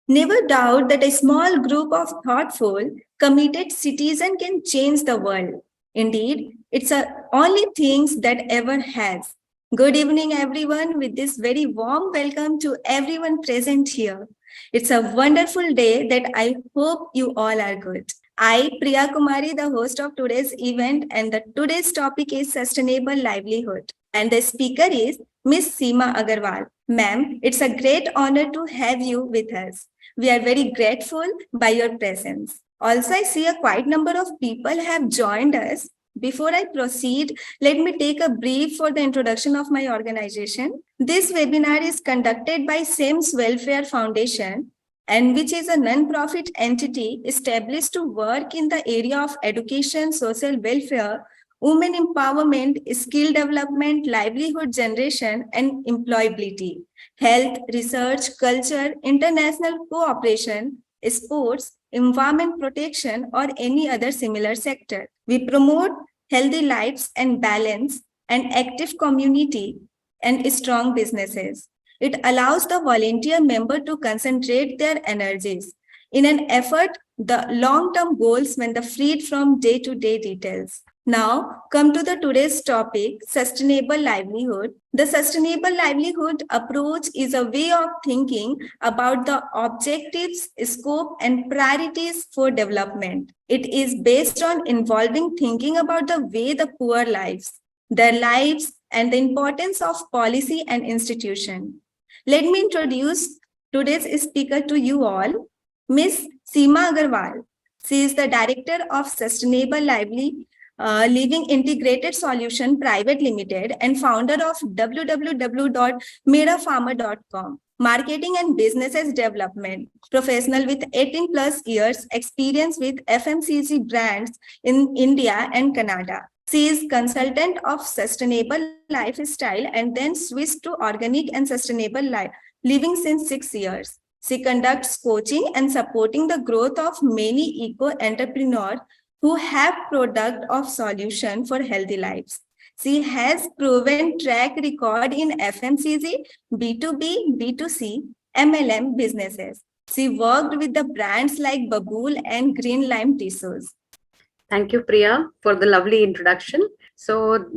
Never doubt that a small group of thoughtful, committed citizens can change the world. Indeed, it's the only things that ever has. Good evening, everyone, with this very warm welcome to everyone present here. It's a wonderful day that I hope you all are good. I, Priya Kumari, the host of today's event, and today's topic is sustainable livelihood. And the speaker is Miss Seema Agarwal. Ma'am, it's a great honor to have you with us. We are very grateful by your presence. Also, I see a quite number of people have joined us. Before I proceed, let me take a brief for the introduction of my organization. This webinar is conducted by SEMS Welfare Foundation, and which is a non-profit entity established to work in the area of education, social welfare, women empowerment, skill development, livelihood generation, and employability, health, research, culture, international cooperation, sports, environment protection, or any other similar sector. We promote healthy lives and balance, and active community and strong businesses. It allows the volunteer member to concentrate their energies in an effort the long-term goals when the freed from day-to-day details. Now, come to the today's topic, sustainable livelihood. The sustainable livelihood approach is a way of thinking about the objectives, scope, and priorities for development. It is based on involving thinking about the way the poor lives, their lives, and the importance of policy and institution. Let me introduce today's speaker to you all, Ms. Seema Agarwal. She is the Director of Sustainable Living Integrated Solution Private Limited and founder of www.merafarmer.com. Marketing and businesses development professional with 18 plus years experience with FMCG brands in India and Canada. She is consultant of sustainable lifestyle and then switched to organic and sustainable living since 6 years. She conducts coaching and supporting the growth of many eco-entrepreneurs who have product of solution for healthy lives. She has proven track record in FMCG, B2B, B2C, MLM businesses. She worked with the brands like Babool and Green Lime Tissues. Thank you, Priya, for the lovely introduction. So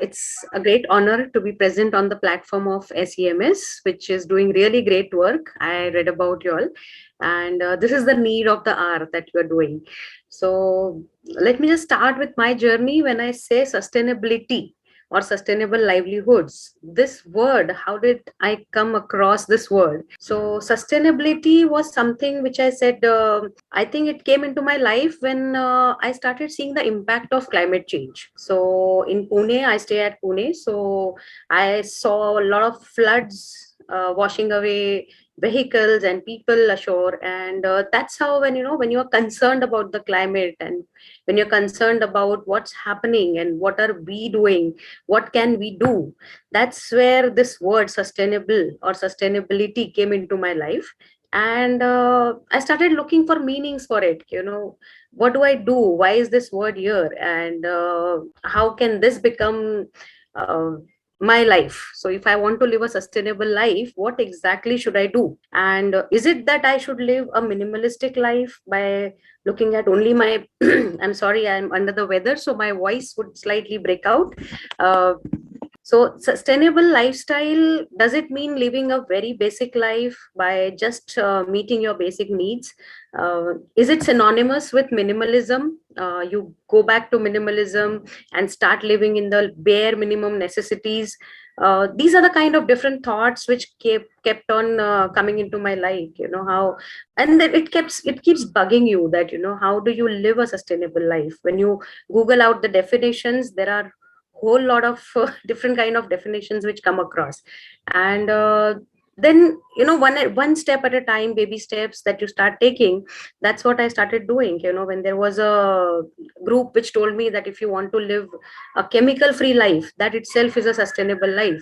it's a great honor to be present on the platform of SEMS, which is doing really great work. I read about you all, and this is the need of the hour that you are doing. So let me just start with my journey. When I say sustainability or sustainable livelihoods, this word, how did I come across this word? So sustainability was something which I said, I think it came into my life when I started seeing the impact of climate change. So in Pune, I stay at Pune, so I saw a lot of floods washing away vehicles and people ashore, and that's how, when you are concerned about the climate, and when you're concerned about what's happening and what are we doing, what can we do, that's where this word sustainable or sustainability came into my life. And I started looking for meanings for it. What do I do? Why is this word here? And how can this become uh, my life? So if I want to live a sustainable life, what exactly should I do? And is it that I should live a minimalistic life by looking at only my I'm sorry, I'm under the weather, so my voice would slightly break out. uh, so sustainable lifestyle, does it mean living a very basic life by just meeting your basic needs? Is it synonymous with minimalism? You go back to minimalism and start living in the bare minimum necessities. These are the kind of different thoughts which kept on coming into my life. How, and then it keeps bugging you that how do you live a sustainable life? When you Google out the definitions, there are whole lot of different kind of definitions which come across. And then one step at a time, baby steps that you start taking. That's what I started doing. When there was a group which told me that if you want to live a chemical free life, that itself is a sustainable life.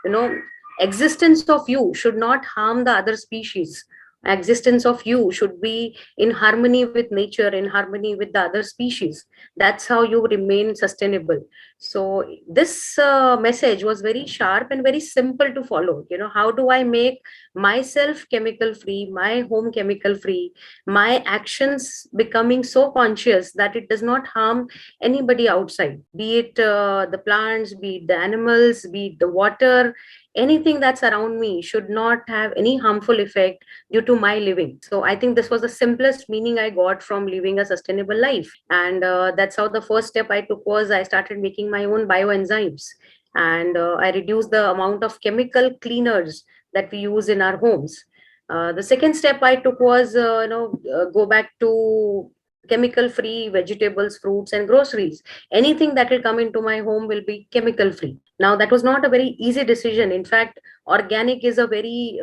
you know Existence of you should not harm the other species. Existence of you should be in harmony with nature, in harmony with the other species. That's how you remain sustainable. So this message was very sharp and very simple to follow. How do I make myself chemical free, my home chemical free, my actions becoming so conscious that it does not harm anybody outside, be it the plants, be it the animals, be it the water, anything that's around me should not have any harmful effect due to my living. So I think this was the simplest meaning I got from living a sustainable life. And that's how the first step I took was I started making my own bioenzymes. And I reduced the amount of chemical cleaners that we use in our homes. The second step I took was, go back to chemical free vegetables, fruits, and groceries. Anything that will come into my home will be chemical free. Now, that was not a very easy decision. In fact, organic is a very,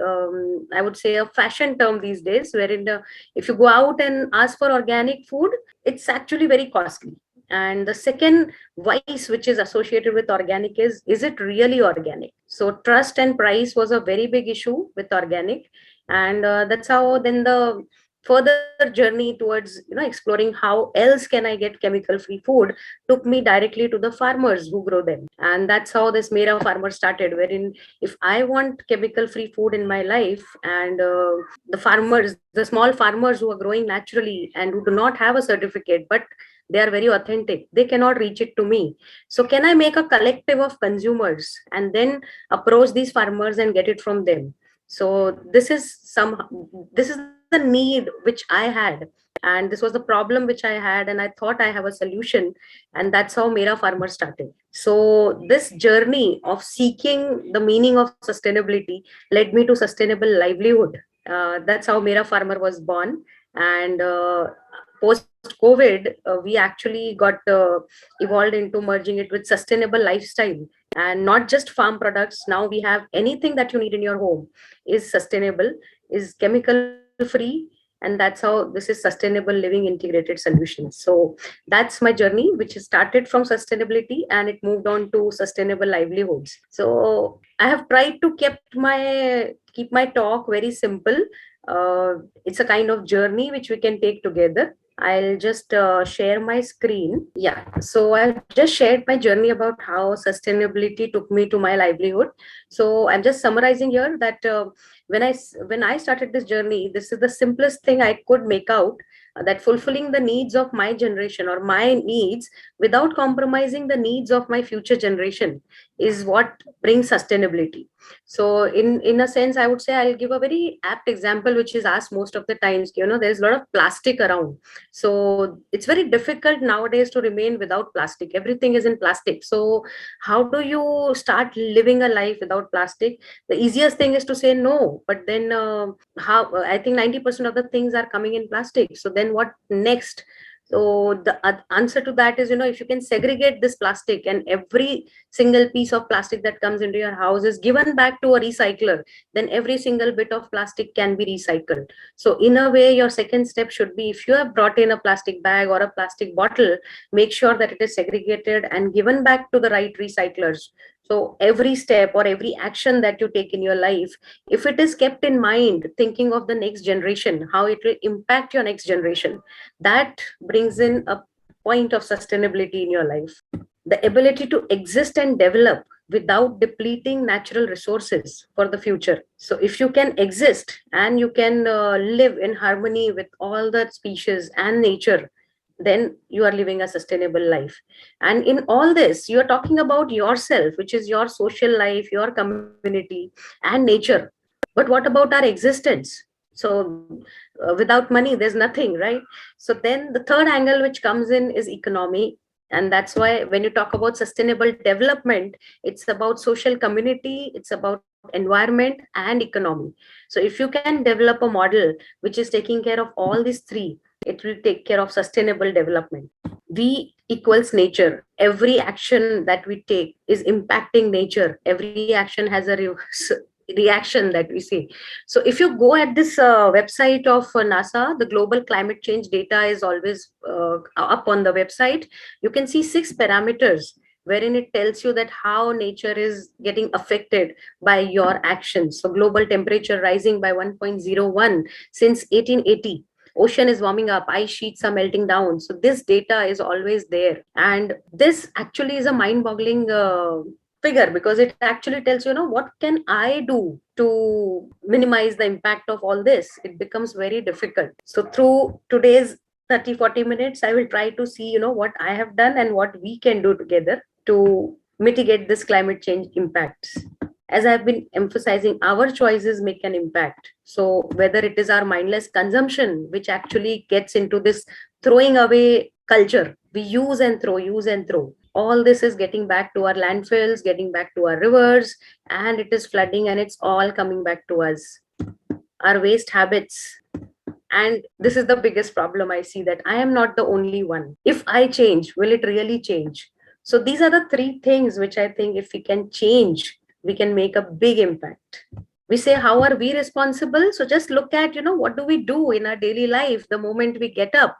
I would say, a fashion term these days, wherein if you go out and ask for organic food, it's actually very costly. And the second vice which is associated with organic is it really organic? So trust and price was a very big issue with organic. And that's how then the further journey towards exploring how else can I get chemical free food took me directly to the farmers who grow them. And that's how this Mera Farmer started, wherein if I want chemical free food in my life, and the small farmers who are growing naturally and who do not have a certificate, but they are very authentic, they cannot reach it to me. So can I make a collective of consumers and then approach these farmers and get it from them? So this is the need which I had, and this was the problem which I had, and I thought I have a solution. And that's how Mera Farmer started. So this journey of seeking the meaning of sustainability led me to sustainable livelihood. That's how Mera Farmer was born. And post COVID, we actually got evolved into merging it with sustainable lifestyle, and not just farm products. Now we have anything that you need in your home is sustainable, is chemical free, and that's how this is sustainable living integrated solutions. So that's my journey, which started from sustainability and it moved on to sustainable livelihoods. So I have tried to keep my talk very simple. It's a kind of journey which we can take together. I'll just share my screen. Yeah, so I've just shared my journey about how sustainability took me to my livelihood. So I'm just summarizing here that when I started this journey, this is the simplest thing I could make out, that fulfilling the needs of my generation or my needs without compromising the needs of my future generation is what brings sustainability. So in a sense, I would say I'll give a very apt example, which is asked most of the times. There's a lot of plastic around, so it's very difficult nowadays to remain without plastic. Everything is in plastic. So how do you start living a life without plastic? The easiest thing is to say no, but then how I think 90% of the things are coming in plastic. So then what next? So the answer to that is, if you can segregate this plastic, and every single piece of plastic that comes into your house is given back to a recycler, then every single bit of plastic can be recycled. So in a way, your second step should be, if you have brought in a plastic bag or a plastic bottle, make sure that it is segregated and given back to the right recyclers. So every step or every action that you take in your life, if it is kept in mind, thinking of the next generation, how it will impact your next generation, that brings in a point of sustainability in your life. The ability to exist and develop without depleting natural resources for the future. So if you can exist and you can live in harmony with all the species and nature, then you are living a sustainable life. And in all this, you are talking about yourself, which is your social life, your community, and nature. But what about our existence? So without money, there's nothing, right? So then the third angle which comes in is economy. And that's why when you talk about sustainable development, it's about social community, it's about environment and economy. So if you can develop a model which is taking care of all these three, it will take care of sustainable development. We equals nature. Every action that we take is impacting nature. Every action has a reaction that we see. So if you go at this website of NASA, the global climate change data is always up on the website. You can see 6 parameters wherein it tells you that how nature is getting affected by your actions. So global temperature rising by 1.01 since 1880. ocean is warming up, ice sheets are melting down. So this data is always there, and this actually is a mind-boggling figure, because it actually tells you, what can I do to minimize the impact of all this. It becomes very difficult. So through today's 30-40 minutes, I will try to see what I have done and what we can do together to mitigate this climate change impacts. As I've been emphasizing, our choices make an impact. So whether it is our mindless consumption, which actually gets into this throwing away culture, we use and throw. All this is getting back to our landfills, getting back to our rivers, and it is flooding, and it's all coming back to us. Our waste habits. And this is the biggest problem I see, that I am not the only one. If I change, will it really change? So these are the three things which I think if we can change, we can make a big impact. We say, how are we responsible? So just look at, what do we do in our daily life the moment we get up?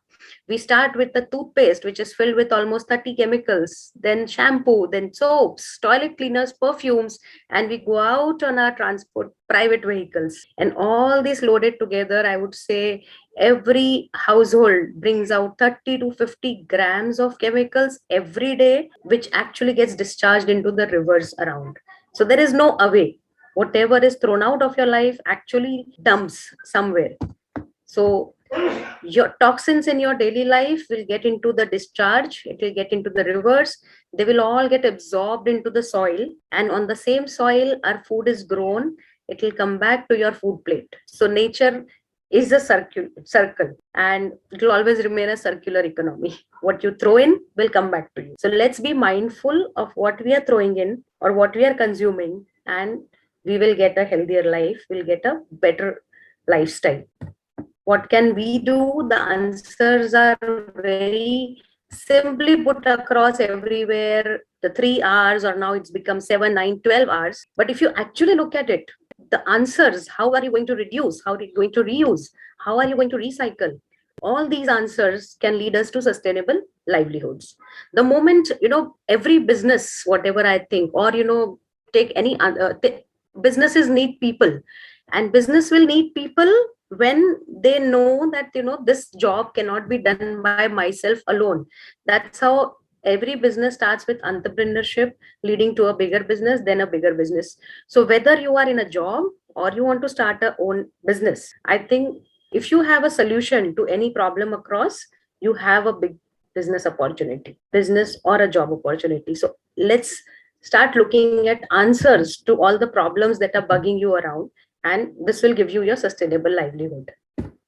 We start with the toothpaste, which is filled with almost 30 chemicals, then shampoo, then soaps, toilet cleaners, perfumes, and we go out on our transport, private vehicles. And all this loaded together, I would say every household brings out 30 to 50 grams of chemicals every day, which actually gets discharged into the rivers around. So there is no away. Whatever is thrown out of your life actually dumps somewhere. So your toxins in your daily life will get into the discharge, it will get into the rivers, they will all get absorbed into the soil, and on the same soil our food is grown, it will come back to your food plate. So nature is a circle, and it will always remain a circular economy. What you throw in will come back to you. So let's be mindful of what we are throwing in or what we are consuming, and we will get a healthier life, we'll get a better lifestyle. What can we do? The answers are very simply put across everywhere. The 3 hours, or now it's become 7, 9, 12 hours. But if you actually look at it, the answers, how are you going to reduce? How are you going to reuse? How are you going to recycle? All these answers can lead us to sustainable livelihoods. The moment, every business, whatever I think, or, take any other, businesses need people, and business will need people when they know that this job cannot be done by myself alone. That's how every business starts, with entrepreneurship leading to a bigger business, then a bigger business. So whether you are in a job or you want to start a own business, I think if you have a solution to any problem across, you have a big business opportunity, business or a job opportunity. So let's start looking at answers to all the problems that are bugging you around, and this will give you your sustainable livelihood.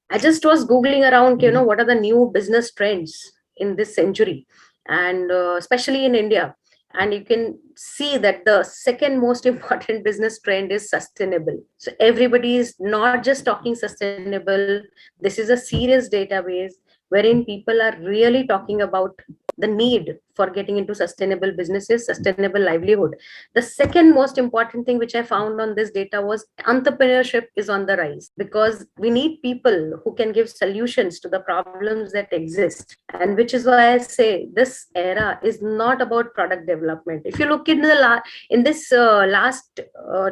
I just was googling around, what are the new business trends in this century, and especially in India. And you can see that the second most important business trend is sustainable. So everybody is not just talking sustainable. This is a serious database wherein people are really talking about the need for getting into sustainable businesses, sustainable livelihood. The second most important thing which I found on this data was entrepreneurship is on the rise, because we need people who can give solutions to the problems that exist. And which is why I say this era is not about product development. If you look in this last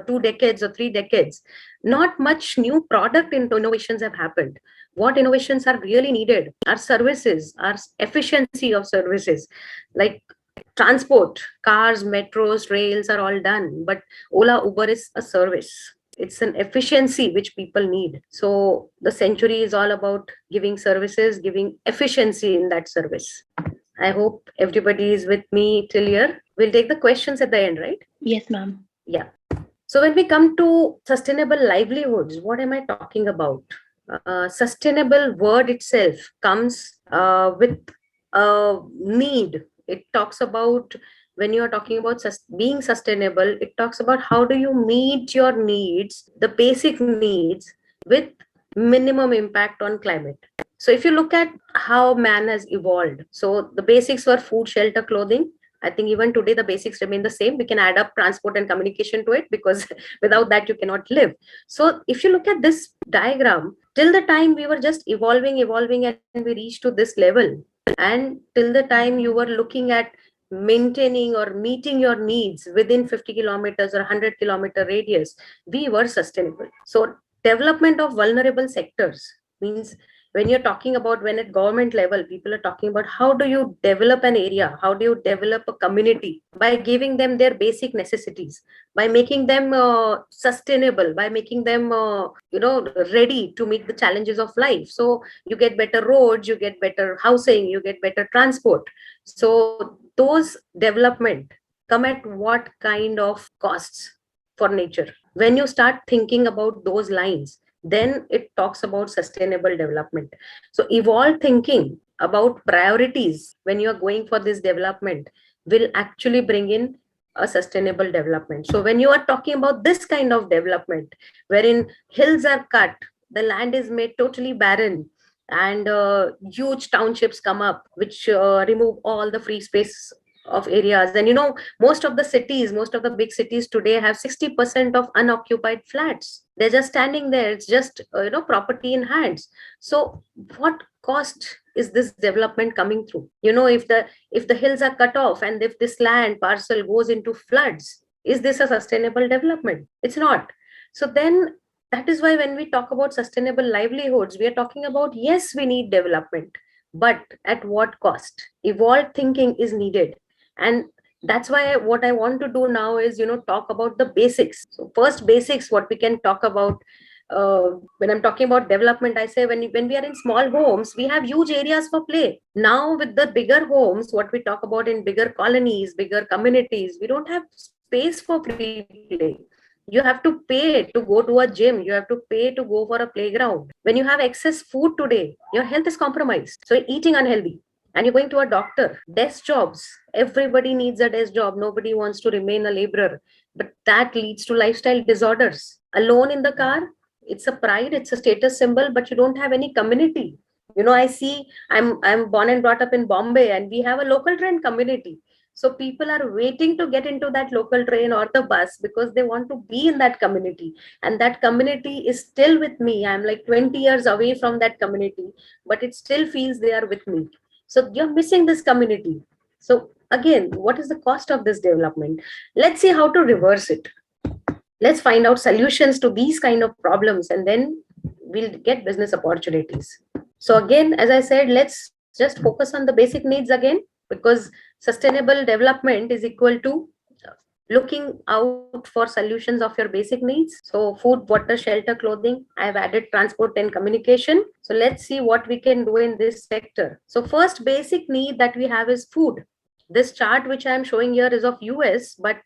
2 decades or 3 decades, not much new product innovations have happened. What innovations are really needed are services, are efficiency of services, like transport, cars, metros, rails are all done, but Ola, Uber is a service. It's an efficiency which people need. So the century is all about giving services, giving efficiency in that service. I hope everybody is with me till here. We'll take the questions at the end, right? Yes, ma'am. Yeah. So when we come to sustainable livelihoods, what am I talking about? Sustainable word itself comes with a need. It talks about, when you're talking about being sustainable, it talks about how do you meet your needs, the basic needs, with minimum impact on climate. So if you look at how man has evolved, so the basics were food, shelter, clothing. I think even today the basics remain the same. We can add up transport and communication to it, because without that you cannot live. So if you look at this diagram, till the time we were just evolving, and we reached to this level, and till the time you were looking at maintaining or meeting your needs within 50 kilometers or 100-kilometer radius, we were sustainable. So development of vulnerable sectors means When you're talking about, when at government level, people are talking about how do you develop an area, how do you develop a community, by giving them their basic necessities, by making them sustainable, by making them ready to meet the challenges of life. So you get better roads, you get better housing, you get better transport. So those development come at what kind of costs for nature? When you start thinking about those lines, then it talks about sustainable development. So evolved thinking about priorities when you are going for this development will actually bring in a sustainable development. So when you are talking about this kind of development, wherein hills are cut, the land is made totally barren, and huge townships come up which remove all the free space of areas. And most of the cities, most of the big cities today have 60% of unoccupied flats. They're just standing there. It's just property in hands. So what cost is this development coming through? If the hills are cut off, and if this land parcel goes into floods, is this a sustainable development? It's not. So then, that is why when we talk about sustainable livelihoods, we are talking about, yes, we need development, but at what cost? Evolved thinking is needed. And that's why what I want to do now is talk about the basics. So first, basics, what we can talk about, when I'm talking about development, I say, when we are in small homes, we have huge areas for play. Now with the bigger homes, what we talk about in bigger colonies, bigger communities, we don't have space for free play. You have to pay to go to a gym, you have to pay to go for a playground. When you have excess food today, your health is compromised, so eating unhealthy. And you're going to a doctor. Desk jobs, everybody needs a desk job, nobody wants to remain a laborer, but that leads to lifestyle disorders. Alone in the car, it's a pride, it's a status symbol, but you don't have any community. I see, I'm born and brought up in Bombay, and we have a local train community. So people are waiting to get into that local train or the bus because they want to be in that community. And that community is still with me. I'm like 20 years away from that community, but it still feels they are with me. So you're missing this community. So again, what is the cost of this development? Let's see how to reverse it. Let's find out solutions to these kind of problems, and then we'll get business opportunities. So again, as I said, let's just focus on the basic needs again, because sustainable development is equal to looking out for solutions of your basic needs. So food, water, shelter, clothing. I've added transport and communication. So let's see what we can do in this sector. So first basic need that we have is food. This chart which I am showing here is of US, but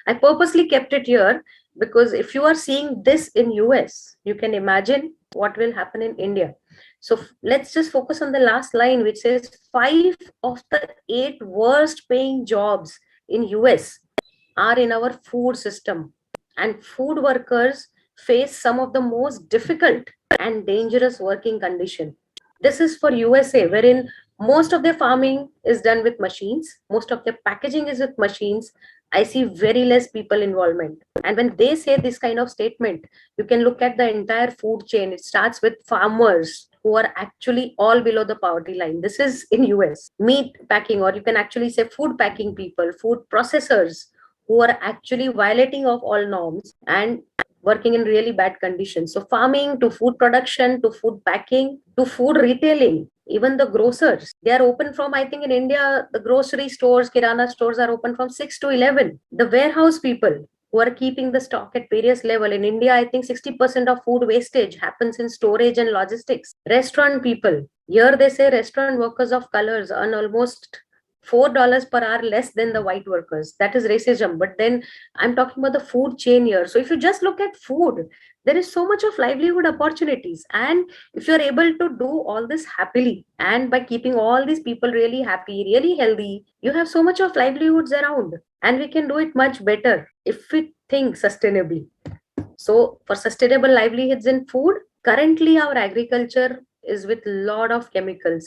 I purposely kept it here because if you are seeing this in US, you can imagine what will happen in India. So let's just focus on the last line, which says 5 of the 8 worst paying jobs in US are in our food system. And food workers face some of the most difficult and dangerous working conditions. This is for USA, wherein most of their farming is done with machines, most of their packaging is with machines. I see very less people involvement. And when they say this kind of statement, you can look at the entire food chain. It starts with farmers who are actually all below the poverty line. This is in US. Meat packing, or you can actually say food packing people, food processors, who are actually violating of all norms and working in really bad conditions. So farming to food production to food packing to food retailing, even the grocers, they are open from, I think in India, the grocery stores, kirana stores are open from 6 to 11. The warehouse people who are keeping the stock at various level. In India, I think 60% of food wastage happens in storage and logistics. Restaurant people, here they say restaurant workers of colors earn almost $4 per hour less than the white workers. That is racism. But then I'm talking about the food chain here. So if you just look at food, there is so much of livelihood opportunities. And if you're able to do all this happily, and by keeping all these people really happy, really healthy, you have so much of livelihoods around. And we can do it much better if we think sustainably. So for sustainable livelihoods in food, currently our agriculture is with lot of chemical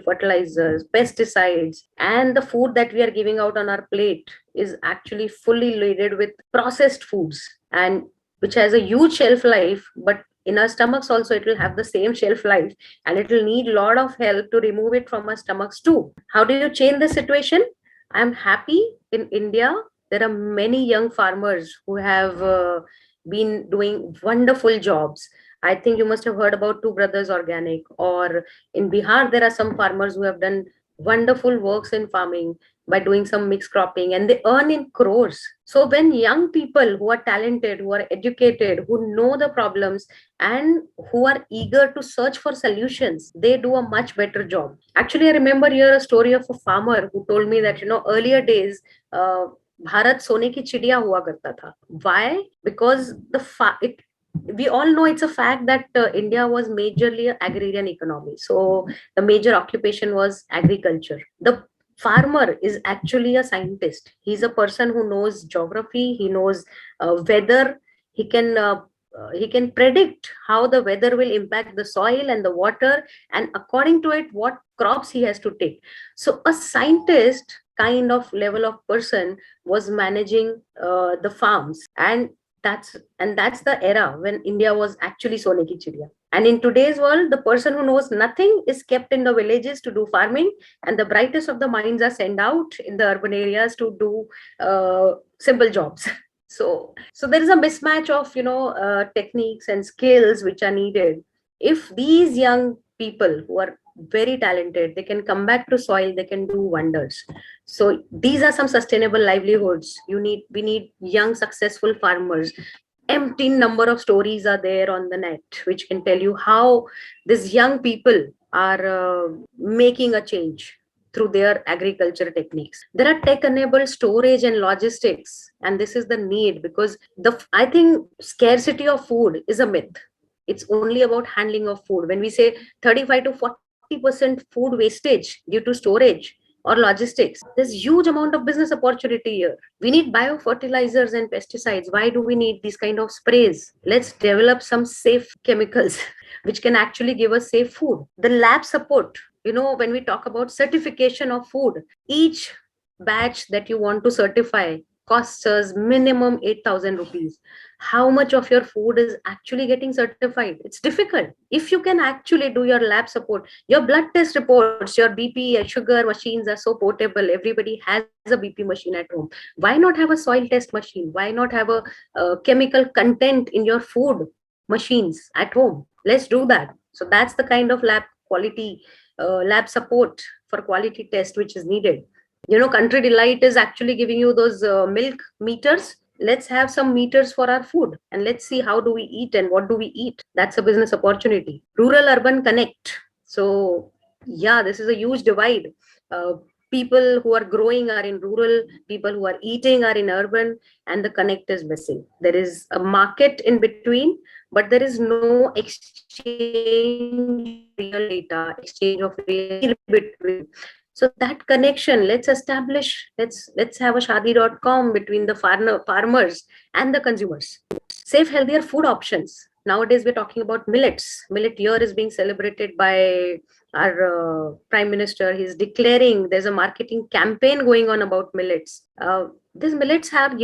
fertilizers, pesticides, and the food that we are giving out on our plate is actually fully loaded with processed foods, and which has a huge shelf life, but in our stomachs also it will have the same shelf life, and it will need a lot of help to remove it from our stomachs too. How do you change the situation? I'm happy in India there are many young farmers who have been doing wonderful jobs. I think you must have heard about Two Brothers Organic, or in Bihar, there are some farmers who have done wonderful works in farming by doing some mixed cropping, and they earn in crores. So, when young people who are talented, who are educated, who know the problems, and who are eager to search for solutions, they do a much better job. Actually, I remember here a story of a farmer who told me that, earlier days, uh, Bharat सोने की चिड़िया हुआ करता था. Why? Because we all know it's a fact that India was majorly an agrarian economy. So the major occupation was agriculture. The farmer is actually a scientist. He's a person who knows geography. He knows weather. He can he can predict how the weather will impact the soil and the water, and according to it, what crops he has to take. So a scientist kind of level of person was managing the farms, and that's the era when India was actually sone ki chidiya. And in today's world, the person who knows nothing is kept in the villages to do farming, and the brightest of the minds are sent out in the urban areas to do simple jobs. So there is a mismatch of techniques and skills which are needed. If these young people who are very talented, they can come back to soil, they can do wonders. So these are some sustainable livelihoods. We need young successful farmers. Empty number of stories are there on the net which can tell you how these young people are making a change through their agriculture techniques. There are tech enabled storage and logistics, and this is the need, because I think scarcity of food is a myth. It's only about handling of food. When we say 35 to 40% food wastage due to storage or logistics, there's huge amount of business opportunity here. We need biofertilizers and pesticides. Why do we need these kind of sprays? Let's develop some safe chemicals which can actually give us safe food. The lab support, when we talk about certification of food, each batch that you want to certify costs us minimum 8,000 rupees. How much of your food is actually getting certified? It's difficult. If you can actually do your lab support, your blood test reports, your BP and sugar machines are so portable. Everybody has a BP machine at home. Why not have a soil test machine? Why not have a chemical content in your food machines at home? Let's do that. So that's the kind of lab support for quality test which is needed. Country Delight is actually giving you those milk meters. Let's have some meters for our food, and let's see how do we eat and what do we eat. That's a business opportunity. Rural urban connect. So yeah, this is a huge divide. People who are growing are in rural, people who are eating are in urban, and the connect is missing. There is a market in between, but there is no exchange of real data, exchange of real between. So that connection, let's have a shadi.com between the farmers and the consumers. Safe, healthier food options. Nowadays, we're talking about millets. Millet year is being celebrated by our Prime Minister. He's declaring there's a marketing campaign going on about millets. These millets have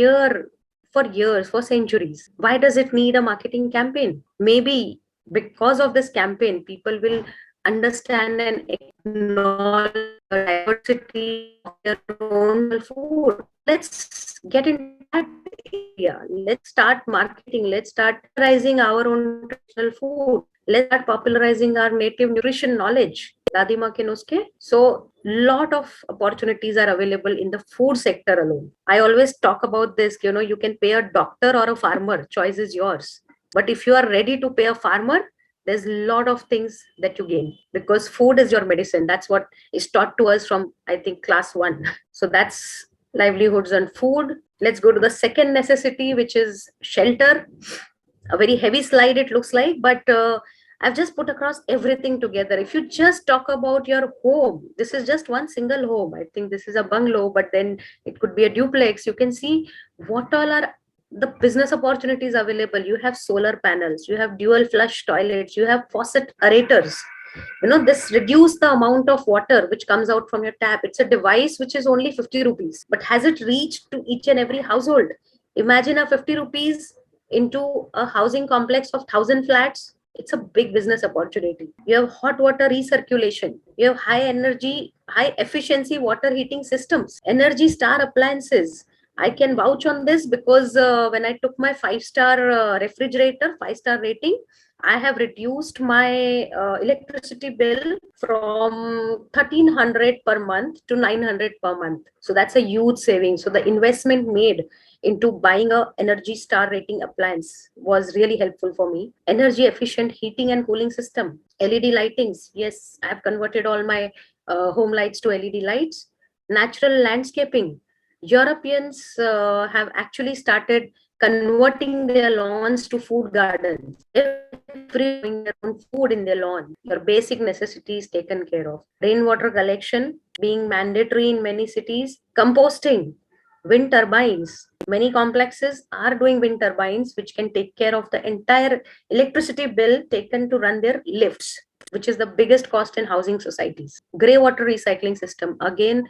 for years, for centuries. Why does it need a marketing campaign? Maybe because of this campaign, people will understand and acknowledge the diversity of their own food. Let's get into that area. Let's start marketing. Let's start popularizing our own traditional food. Let's start popularizing our native nutrition knowledge. Dadi ma ke nuske. So, lot of opportunities are available in the food sector alone. I always talk about this. You can pay a doctor or a farmer. Choice is yours. But if you are ready to pay a farmer, there's a lot of things that you gain, because food is your medicine. That's what is taught to us from, I think, class 1. So that's livelihoods and food. Let's go to the second necessity, which is shelter. A very heavy slide it looks like, but I've just put across everything together. If you just talk about your home, this is just one single home. I think this is a bungalow, but then it could be a duplex. You can see what all are the business opportunities available. You have solar panels, you have dual flush toilets, you have faucet aerators. This reduce the amount of water which comes out from your tap. It's a device which is only 50 rupees, but has it reached to each and every household? Imagine a 50 rupees into a housing complex of 1,000 flats. It's a big business opportunity. You have hot water recirculation. You have high energy, high efficiency water heating systems, Energy Star appliances. I can vouch on this because when I took my 5-star refrigerator, 5-star rating, I have reduced my electricity bill from 1300 per month to 900 per month. So that's a huge saving. So the investment made into buying a Energy Star rating appliance was really helpful for me. Energy efficient heating and cooling system, LED lightings. Yes, I've converted all my home lights to LED lights. Natural landscaping. Europeans have actually started converting their lawns to food gardens. Everyone is growing their own food in their lawn. Your basic necessities taken care of. Rainwater collection being mandatory in many cities. Composting, wind turbines. Many complexes are doing wind turbines, which can take care of the entire electricity bill taken to run their lifts, which is the biggest cost in housing societies. Grey water recycling system, again,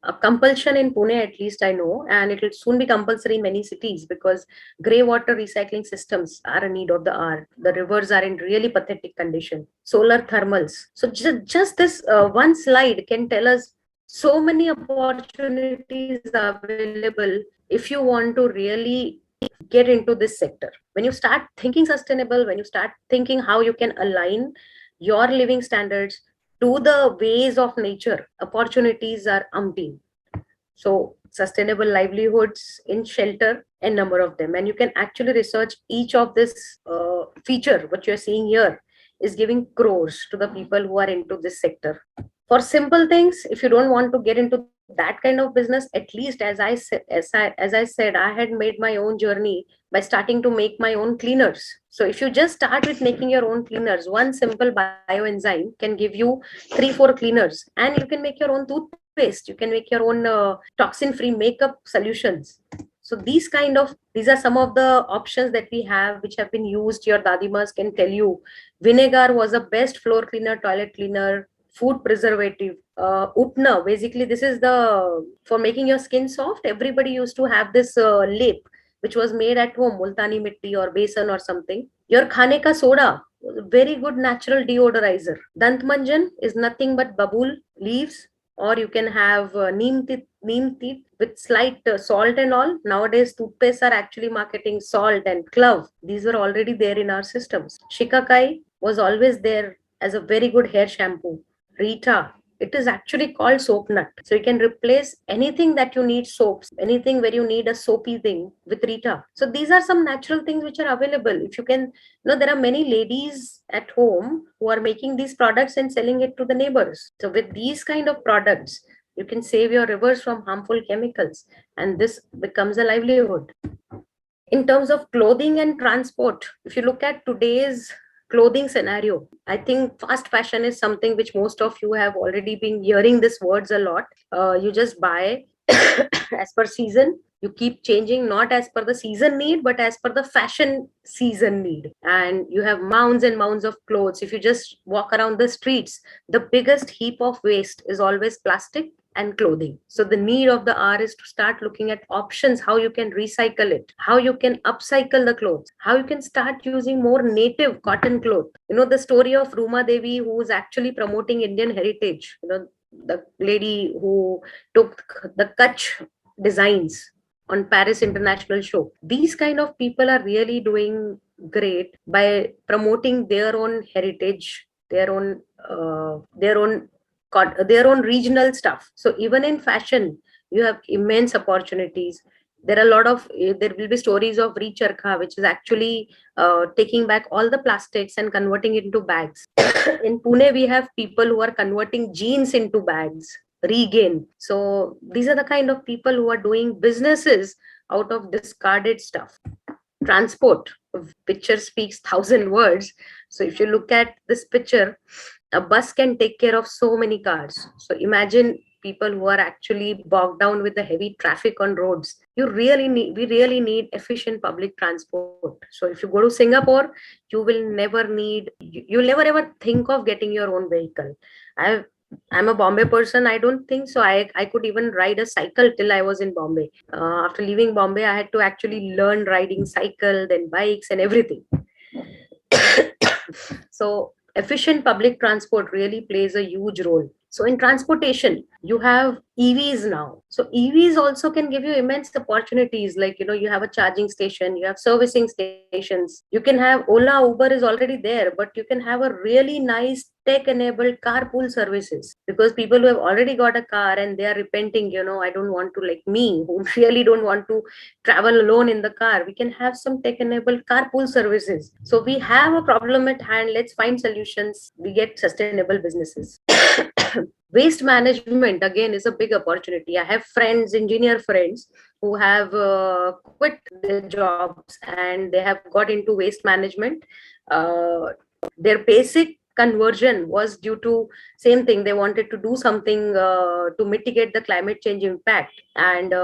a compulsion in Pune, at least I know, and it will soon be compulsory in many cities because grey water recycling systems are a need of the hour. The rivers are in really pathetic condition. Solar thermals. So just this one slide can tell us so many opportunities available if you want to really get into this sector. When you start thinking sustainable, when you start thinking how you can align your living standards to the ways of nature, opportunities are umpteen. So sustainable livelihoods in shelter, a number of them, and you can actually research each of this feature. What you're seeing here is giving crores to the people who are into this sector. For simple things, if you don't want to get into that kind of business, at least as I said, I had made my own journey by starting to make my own cleaners. So if you just start with making your own cleaners, one simple bioenzyme can give you 3-4 cleaners, and you can make your own toothpaste, you can make your own toxin free makeup solutions. So these are some of the options that we have, which have been used. Your dadimas can tell you vinegar was the best floor cleaner, toilet cleaner, food preservative. Utna, basically this is the for making your skin soft. Everybody used to have this lip which was made at home, multani mitti or besan or something. Your khane ka soda, very good natural deodorizer. Dant manjan is nothing but babul leaves, or you can have neem teeth with slight salt and all. Nowadays toothpastes are actually marketing salt and clove. These were already there in our systems. Shikakai was always there as a very good hair shampoo. Rita, it is actually called soap nut. So you can replace anything that you need soaps, anything where you need a soapy thing with Rita. So these are some natural things which are available. If you can, there are many ladies at home who are making these products and selling it to the neighbors. So with these kind of products, you can save your rivers from harmful chemicals, and this becomes a livelihood. In terms of clothing and transport, if you look at today's clothing scenario, I think fast fashion is something which most of you have already been hearing these words a lot. You just buy as per season. You keep changing, not as per the season need, but as per the fashion season need. And you have mounds and mounds of clothes. If you just walk around the streets, the biggest heap of waste is always plastic and clothing. So the need of the hour is to start looking at options, how you can recycle it, how you can upcycle the clothes, how you can start using more native cotton cloth. The story of Ruma Devi, who is actually promoting Indian heritage, the lady who took the Kutch designs on Paris International Show. These kind of people are really doing great by promoting their own heritage, their own regional stuff. So even in fashion, you have immense opportunities. There are a lot of there will be stories of recharkha, which is actually taking back all the plastics and converting it into bags. In Pune, we have people who are converting jeans into bags. Regain. So these are the kind of people who are doing businesses out of discarded stuff. Transport. A picture speaks 1,000 words. So if you look at this picture, a bus can take care of so many cars. So imagine people who are actually bogged down with the heavy traffic on roads. We really need efficient public transport. So if you go to Singapore, you'll never ever think of getting your own vehicle. I'm a Bombay person. I don't think so. I could even ride a cycle till I was in Bombay. After leaving Bombay, I had to actually learn riding cycle, then bikes and everything. So efficient public transport really plays a huge role. So in transportation, You have EVs now. So EVs also can give you immense opportunities. Like, you have a charging station, you have servicing stations. You can have Ola, Uber is already there, but you can have a really nice tech enabled carpool services, because people who have already got a car and they are repenting, I don't want to, like me, who really don't want to travel alone in the car, we can have some tech enabled carpool services. So we have a problem at hand. Let's find solutions. We get sustainable businesses. Waste management again is a big opportunity. I have friends, engineer friends, who have quit their jobs and they have got into waste management. Uh, their basic conversion was due to same thing. They wanted to do something to mitigate the climate change impact, and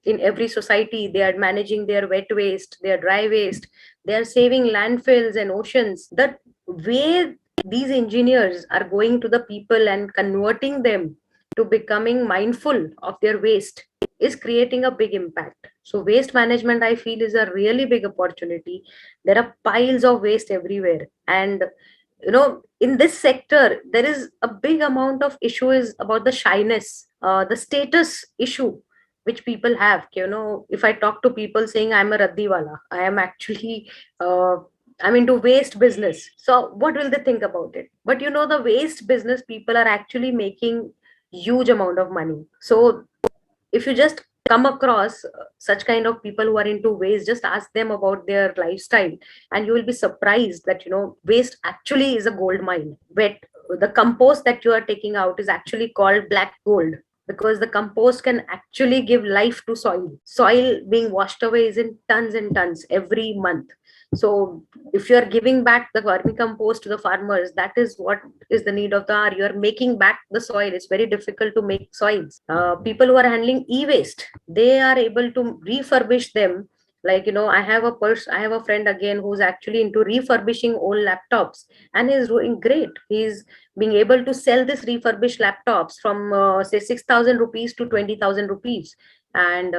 in every society they are managing their wet waste, their dry waste, they are saving landfills and oceans. The way these engineers are going to the people and converting them to becoming mindful of their waste is creating a big impact. So waste management, I feel, is a really big opportunity. There are piles of waste everywhere, and in this sector there is a big amount of issues about the shyness, the status issue which people have. If I talk to people saying I'm a raddiwala, I am actually uh, I'm into waste business, so what will they think about it? But the waste business people are actually making huge amount of money. So if you just come across such kind of people who are into waste, just ask them about their lifestyle, and you will be surprised that waste actually is a gold mine. Wet The compost that you are taking out is actually called black gold, because the compost can actually give life to soil being washed away is in tons and tons every month. So if you are giving back the vermicompost to the farmers, that is what is the need of the hour. You are making back the soil. It's very difficult to make soils. People who are handling e-waste, they are able to refurbish them. Like, I have a friend again who's actually into refurbishing old laptops, and he's doing great. He's being able to sell this refurbished laptops from say 6,000 rupees to 20,000 rupees. And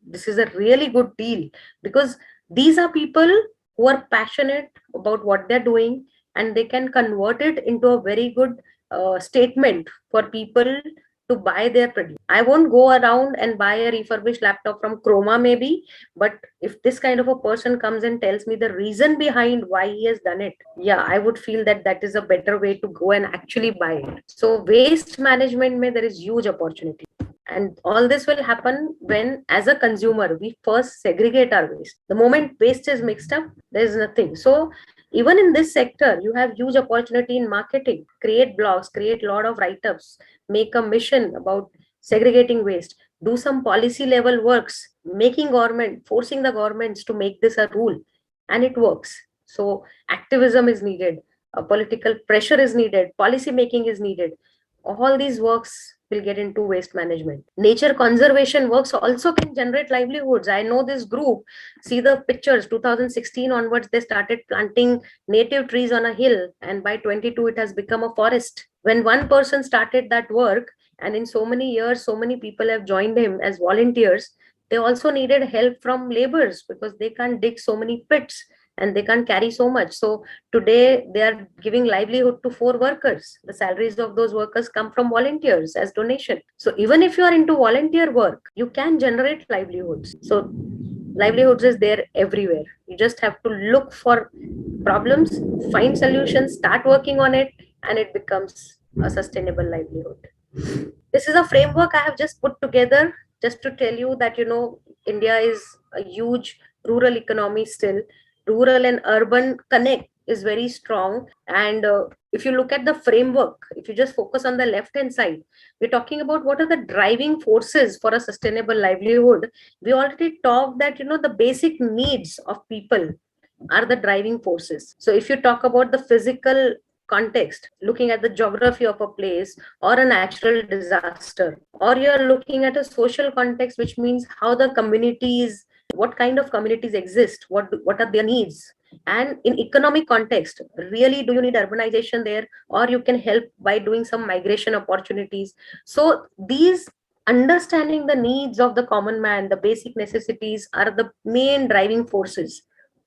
this is a really good deal, because these are people who are passionate about what they're doing, and they can convert it into a very good statement for people to buy their produce. I won't go around and buy a refurbished laptop from Chroma maybe, but if this kind of a person comes and tells me the reason behind why he has done it, yeah, I would feel that that is a better way to go and actually buy it. So waste management, there is huge opportunity. And all this will happen when, as a consumer, we first segregate our waste. The moment waste is mixed up, there is nothing. So even in this sector, you have huge opportunity in marketing. Create blogs, create a lot of write-ups, make a mission about segregating waste, do some policy level works, making government, forcing the governments to make this a rule, and it works. So activism is needed, political pressure is needed, policy making is needed. All these works will get into waste management. Nature conservation works also can generate livelihoods. I know this group, see the pictures, 2016 onwards, they started planting native trees on a hill, and by 22, it has become a forest. When one person started that work, and in so many years, so many people have joined him as volunteers, they also needed help from laborers, because they can't dig so many pits and they can't carry so much. So today they are giving livelihood to 4 workers. The salaries of those workers come from volunteers as donation. So even if you are into volunteer work, you can generate livelihoods. So livelihoods is there everywhere. You just have to look for problems, find solutions, start working on it, and it becomes a sustainable livelihood. This is a framework I have just put together just to tell you that India is a huge rural economy still. Rural and urban connect is very strong, and if you look at the framework, if you just focus on the left hand side, we're talking about what are the driving forces for a sustainable livelihood. We already talked that the basic needs of people are the driving forces. So if you talk about the physical context, looking at the geography of a place or a natural disaster, or you're looking at a social context, which means how the communities, what kind of communities exist, what are their needs. And in economic context, really, do you need urbanization there, or you can help by doing some migration opportunities. So these, understanding the needs of the common man, the basic necessities, are the main driving forces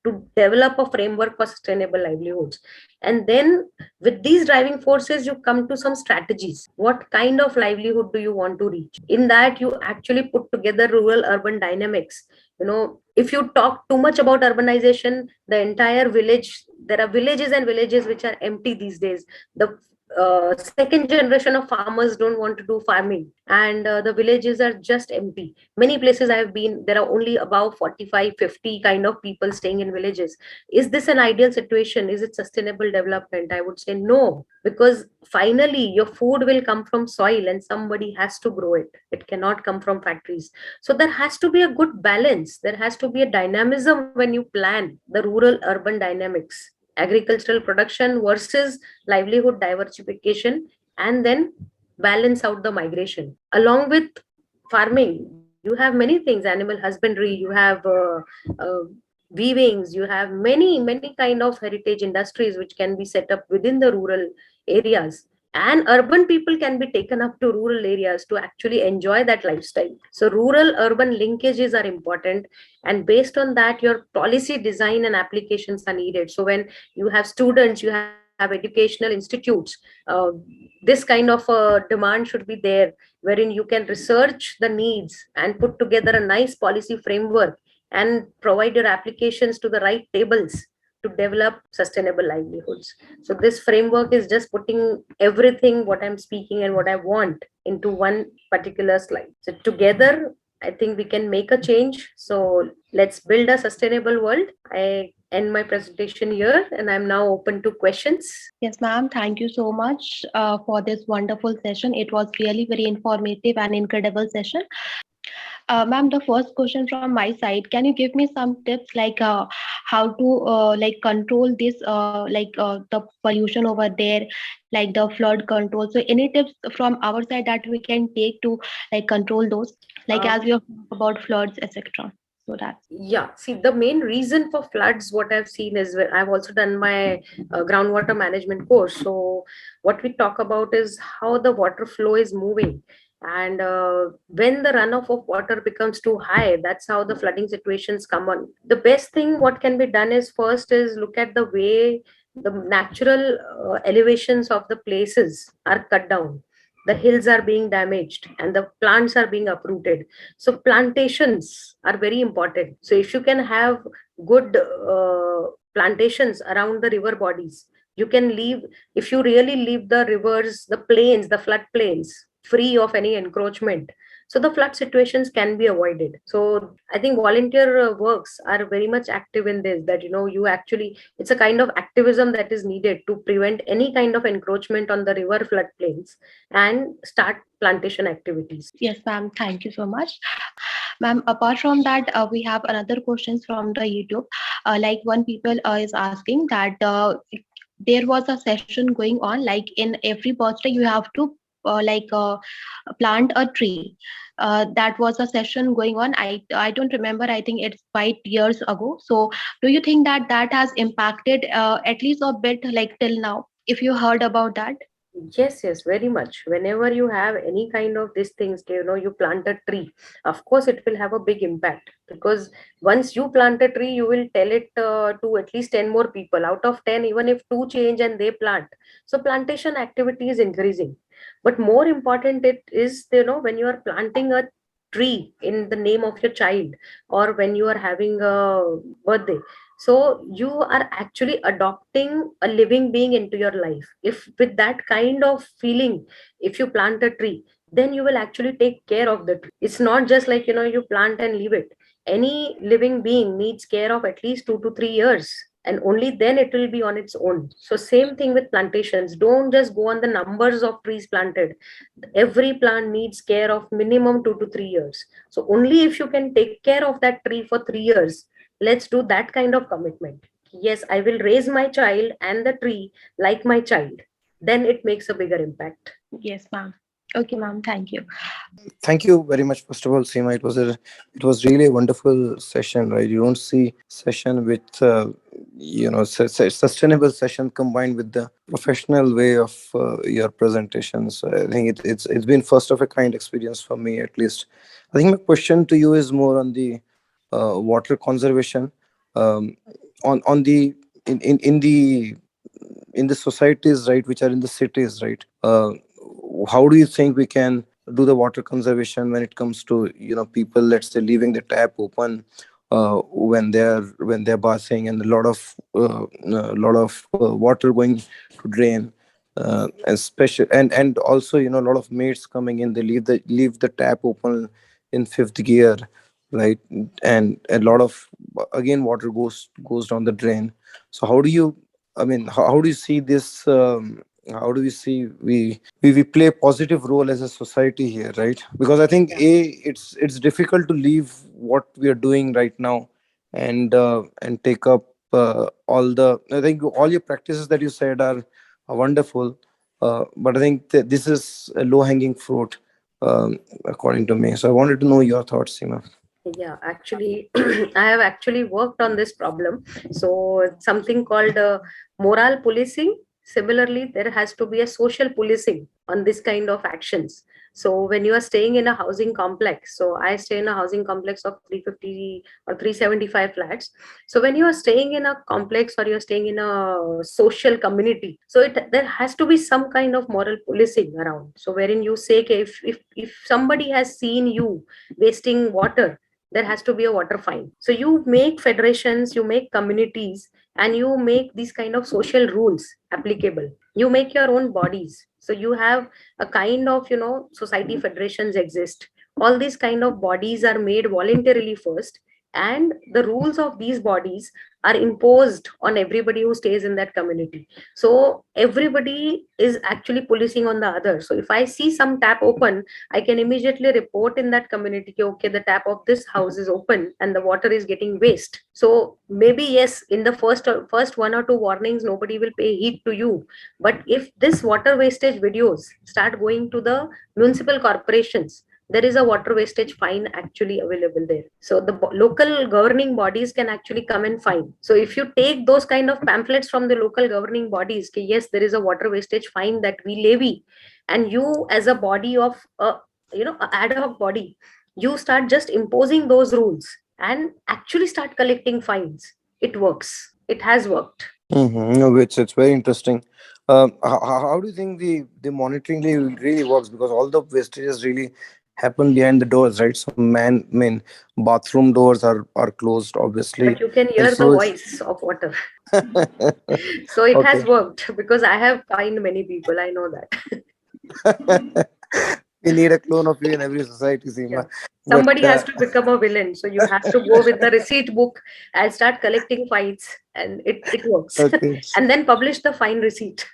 to develop a framework for sustainable livelihoods. And then with these driving forces, you come to some strategies. What kind of livelihood do you want to reach? In that, you actually put together rural urban dynamics. If you talk too much about urbanization, the entire village, there are villages and villages which are empty these days. The second generation of farmers don't want to do farming, and the villages are just empty. Many places I have been, there are only about 45, 50 kind of people staying in villages. Is this an ideal situation? Is it sustainable development? I would say no, because finally your food will come from soil and somebody has to grow it. It cannot come from factories. So there has to be a good balance. There has to be a dynamism when you plan the rural urban dynamics, agricultural production versus livelihood diversification, and then balance out the migration. Along with farming, you have many things: animal husbandry, you have uh, weavings, you have many kind of heritage industries which can be set up within the rural areas, and urban people can be taken up to rural areas to actually enjoy that lifestyle. So rural urban linkages are important, and based on that your policy design and applications are needed. So when you have students, you have educational institutes, uh, this kind of demand should be there, wherein you can research the needs and put together a nice policy framework and provide your applications to the right tables to develop sustainable livelihoods. So this framework is just putting everything what I'm speaking and what I want into one particular slide. So together, I think we can make a change. So let's build a sustainable world. I end my presentation here and I'm now open to questions. Yes, ma'am. Thank you so much for this wonderful session. It was really very informative and incredible session. Ma'am, the first question from my side, can you give me some tips like how to like control this the pollution over there, like the flood control? So any tips from our side that we can take to like control those, like as we have talked about floods, etc. So that's Yeah, see, the main reason for floods, what I've seen is I've also done my groundwater management course. So what we talk about is how the water flow is moving, and when the runoff of water becomes too high, that's how the flooding situations come on. The best thing what can be done is, first is look at the way the natural elevations of the places are cut down. The hills are being damaged and the plants are being uprooted. So plantations are very important. So if you can have good plantations around the river bodies, you can leave, if you really leave the rivers, the plains, the flood plains free of any encroachment, so the flood situations can be avoided. So I think volunteer works are very much active in this, that you actually, it's a kind of activism that is needed to prevent any kind of encroachment on the river floodplains and start plantation activities. yes, ma'am. Thank you so much. Ma'am, apart from that, we have another questions from the YouTube. Like one people is asking that there was a session going on, like in every birthday you have to plant a tree. That was a session going on. I don't remember. I think it's 5 years ago. So do you think that that has impacted at least a bit, like till now? If you heard about that? Yes, yes, very much. Whenever you have any kind of these things, you plant a tree, of course, it will have a big impact, because once you plant a tree, you will tell it to at least 10 more people. Out of 10, even if two change and they plant. So plantation activity is increasing. But more important, it is, when you are planting a tree in the name of your child, or when you are having a birthday, so you are actually adopting a living being into your life. If with that kind of feeling, if you plant a tree, then you will actually take care of the tree. It's not just like you plant and leave it. Any living being needs care of at least 2 to 3 years, and only then it will be on its own. So same thing with plantations. Don't just go on the numbers of trees planted. Every plant needs care of minimum 2 to 3 years. So only if you can take care of that tree for 3 years, let's do that kind of commitment. Yes, I will raise my child and the tree like my child. Then it makes a bigger impact. Yes, ma'am. Okay, ma'am. Thank you. Thank you very much. First of all, Seema, it was really a wonderful session, right? You don't see session with sustainable session combined with the professional way of your presentations. I think it's been first of a kind experience for me, at least. I think my question to you is more on the water conservation. Um, on the in the societies, right, which are in the cities, right, how do you think we can do the water conservation when it comes to, people, let's say, leaving the tap open when they're bathing, and a lot of water going to drain, and also, a lot of maids coming in, they leave the tap open in fifth gear, right, and a lot of, again, water goes down the drain. So how do you, I mean, how do you see this? How do we see we play a positive role as a society here, right? Because I think, Yeah. it's difficult to leave what we are doing right now, and take up all the. I think all your practices that you said are wonderful, but I think this is a low hanging fruit, according to me. So I wanted to know your thoughts, Seema. Yeah, actually, I have actually worked on this problem. So, it's something called moral policing. Similarly, there has to be a social policing on this kind of actions. So, when you are staying in a housing complex, so I stay in a housing complex of 350 or 375 flats. So, when you are staying in a complex or you're staying in a social community, so there has to be some kind of moral policing around. So, wherein you say, okay, if somebody has seen you wasting water, there has to be a water fine. So you make federations, you make communities, and you make these kind of social rules applicable. You make your own bodies, so you have a kind of, society federations exist. All these kind of bodies are made voluntarily first, and the rules of these bodies are imposed on everybody who stays in that community. So everybody is actually policing on the other. So if I see some tap open, I can immediately report in that community, okay, the tap of this house is open and the water is getting waste. So maybe yes, in the first one or two warnings, nobody will pay heed to you. But if this water wastage videos start going to the municipal corporations, there is a water wastage fine actually available there. So the local governing bodies can actually come and fine. So if you take those kind of pamphlets from the local governing bodies, yes, there is a water wastage fine that we levy, and you as a body of a ad hoc body, you start just imposing those rules and actually start collecting fines. It works, it has worked. No, it's very interesting. How do you think the monitoring really works? Because all the wastages really happen behind the doors, right? So, bathroom doors are closed, obviously, But you can and hear the so it's voice of water. So it has okay. worked because I have fined many people, I know that. We need a clone of you in every society, Yeah, Seema. But somebody has to become a villain, so you have to go with the receipt book and start collecting fines, and it works. okay. And then publish the fine receipt.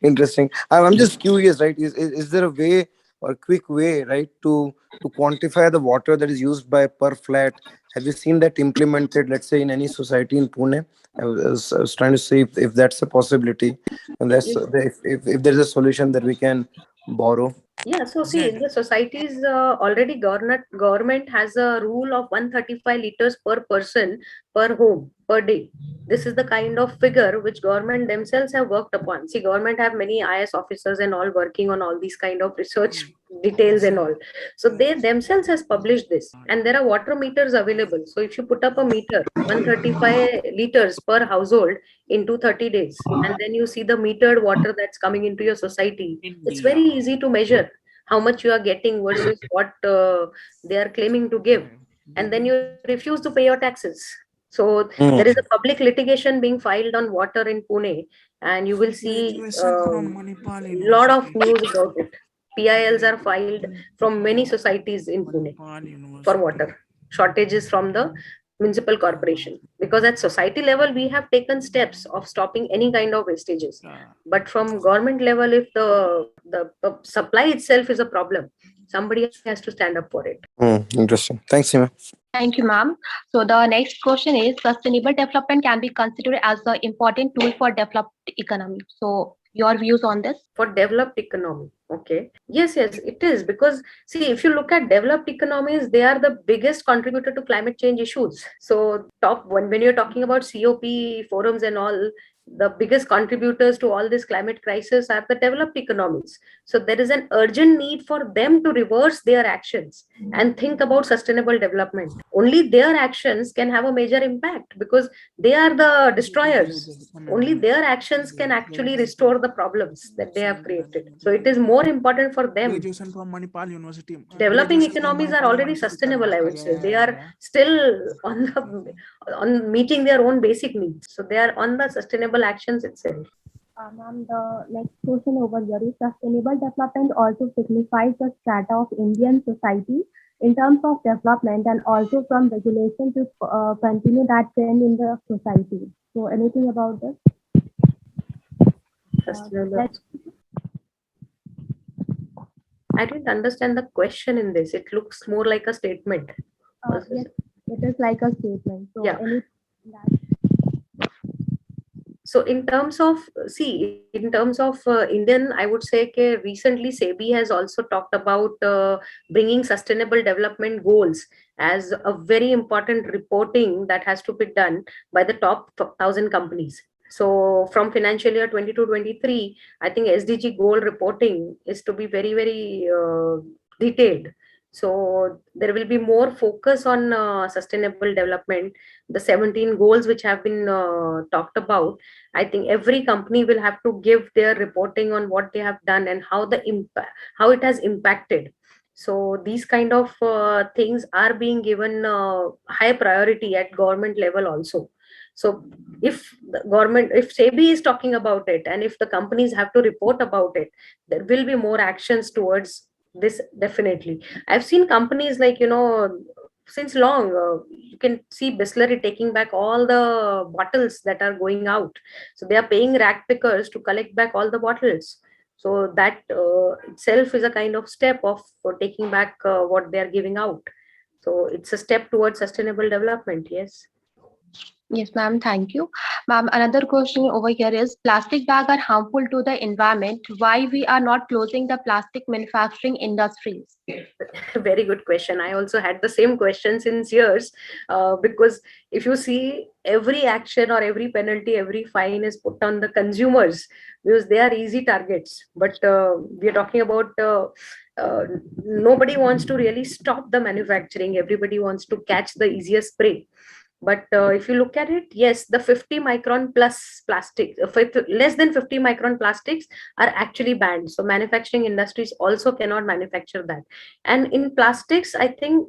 Interesting. I'm just curious, right? Is there a way or quick way, right, to quantify the water that is used by per flat? Have you seen that implemented, let's say, in any society in Pune? I was trying to see if that's a possibility, and that's You- if there's a solution that we can borrow. Yeah, so see, in Exactly. the societies, already government has a rule of 135 liters per person per home per day. This is the kind of figure which government themselves have worked upon. See, government have many IS officers and all working on all these kind of research Mm. details and all. Exactly. So they Yes. themselves has published this, and there are water meters available. So if you put up a meter, 135 liters per household in 230 days, and then you see the metered water that's coming into your society, it's Indeed. very easy to measure how much you are getting versus what they are claiming to give, and then you refuse to pay your taxes. So there is a Mm. public litigation being filed on water in Pune, and you will It see was sent from Manipal lot of University. news about it. PILs are filed Mm. from many societies in Pune Manipal for University. water shortages from the municipal corporation, because at society level we have taken steps of stopping any kind of wastages, Yeah. but from government level, if the supply itself is a problem, somebody has to stand up for it. Interesting. Thanks, Seema. Thank you, ma'am. So the next question is sustainable development can be considered as an important tool for developed economy. So your views on this? For developed economy, okay, yes, it is, because see, if you look at developed economies, they are the biggest contributor to climate change issues. So top when you're talking about COP forums and all, the biggest contributors to all this climate crisis are the developed economies. So there is an urgent need for them to reverse their actions and think about sustainable development. Only their actions can have a major impact, because they are the destroyers. Only their actions can actually restore the problems that they have created. So it is more important for them. Graduation from Manipal University. Developing economies are already sustainable, I would say. They are still on meeting their own basic needs. So they are on the sustainable actions itself. Ma'am, the next question over here is sustainable development also signifies the strata of Indian society in terms of development and also from regulation to continue that trend in the society. So anything about this? Sustainable. I didn't understand the question in this. It looks more like a statement. Yes, it is like a statement. So Yeah. So in terms of Indian, I would say that recently SEBI has also talked about bringing sustainable development goals as a very important reporting that has to be done by the top 1,000 companies. So from financial year 22-23, I think SDG goal reporting is to be very, very detailed. So there will be more focus on sustainable development. The 17 goals which have been talked about, I think every company will have to give their reporting on what they have done and how how it has impacted. So these kind of things are being given high priority at government level also. So if the government, if SEBI is talking about it, and if the companies have to report about it, there will be more actions towards this, definitely. I've seen companies like, since long, you can see Bisleri taking back all the bottles that are going out. So they are paying rack pickers to collect back all the bottles. So that itself is a kind of step of taking back what they are giving out. So it's a step towards sustainable development. Yes. Yes, ma'am. Thank you. Ma'am, another question over here is plastic bags are harmful to the environment. Why we are not closing the plastic manufacturing industries? Very good question. I also had the same question since years, because if you see, every action or every penalty, every fine is put on the consumers because they are easy targets. But we are talking about nobody wants to really stop the manufacturing. Everybody wants to catch the easiest prey. But if you look at it, yes, the 50 micron plus plastic, less than 50 micron plastics are actually banned. So manufacturing industries also cannot manufacture that. And in plastics, I think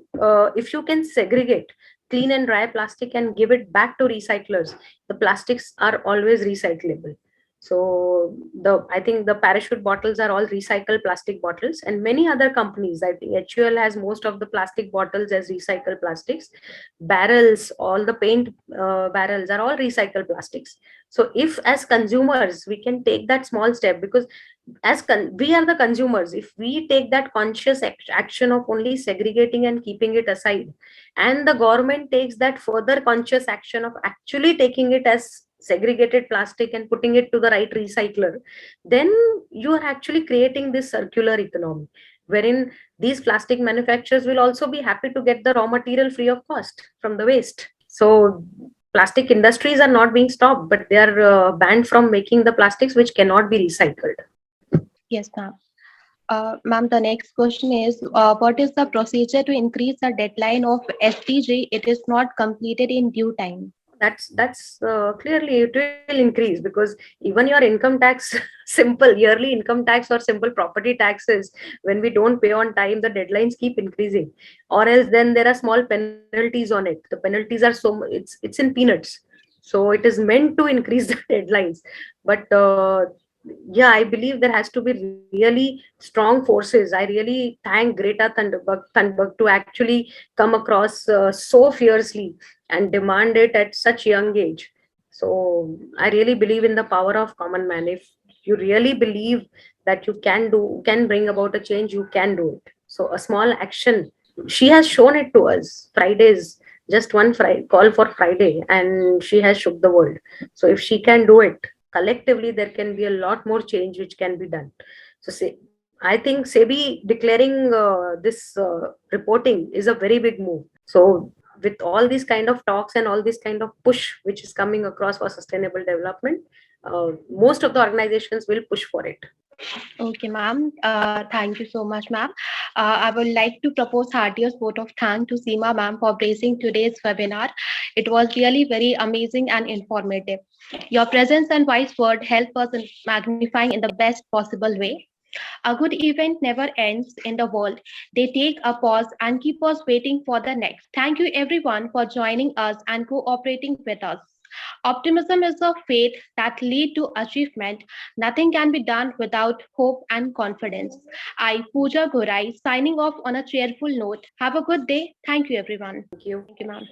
if you can segregate clean and dry plastic and give it back to recyclers, the plastics are always recyclable. So I think the parachute bottles are all recycled plastic bottles, and many other companies, I think HUL has most of the plastic bottles as recycled plastics. Barrels, all the paint barrels are all recycled plastics. So if as consumers we can take that small step, because we are the consumers, if we take that conscious action of only segregating and keeping it aside, and the government takes that further conscious action of actually taking it as segregated plastic and putting it to the right recycler, then you are actually creating this circular economy, wherein these plastic manufacturers will also be happy to get the raw material free of cost from the waste. So plastic industries are not being stopped, but they are banned from making the plastics which cannot be recycled. Yes, ma'am. Ma'am, the next question is, what is the procedure to increase the deadline of SDG? It is not completed in due time. That's clearly it will increase, because even your income tax, simple yearly income tax or simple property taxes, when we don't pay on time, the deadlines keep increasing, or else then there are small penalties on it. The penalties are it's in peanuts. So it is meant to increase the deadlines. But yeah, I believe there has to be really strong forces. I really thank Greta Thunberg to actually come across so fiercely and demand it at such young age. So I really believe in the power of common man. If you really believe that you can bring about a change, you can do it. So a small action, she has shown it to us. Fridays, just one Friday call for Friday, and she has shook the world. So if she can do it collectively, there can be a lot more change which can be done. So say, I think SEBI declaring this reporting is a very big move. So with all these kind of talks and all this kind of push which is coming across for sustainable development, most of the organizations will push for it. Okay, ma'am. Thank you so much, ma'am. I would like to propose heartiest vote of thanks to Seema ma'am for gracing today's webinar. It was really very amazing and informative. Your presence and wise word help us in magnifying in the best possible way. A good event never ends in the world. They take a pause and keep us waiting for the next. Thank you everyone for joining us and cooperating with us. Optimism is a faith that leads to achievement. Nothing can be done without hope and confidence. I, Pooja Gorai, signing off on a cheerful note. Have a good day. Thank you, everyone. Thank you. Thank you, ma'am.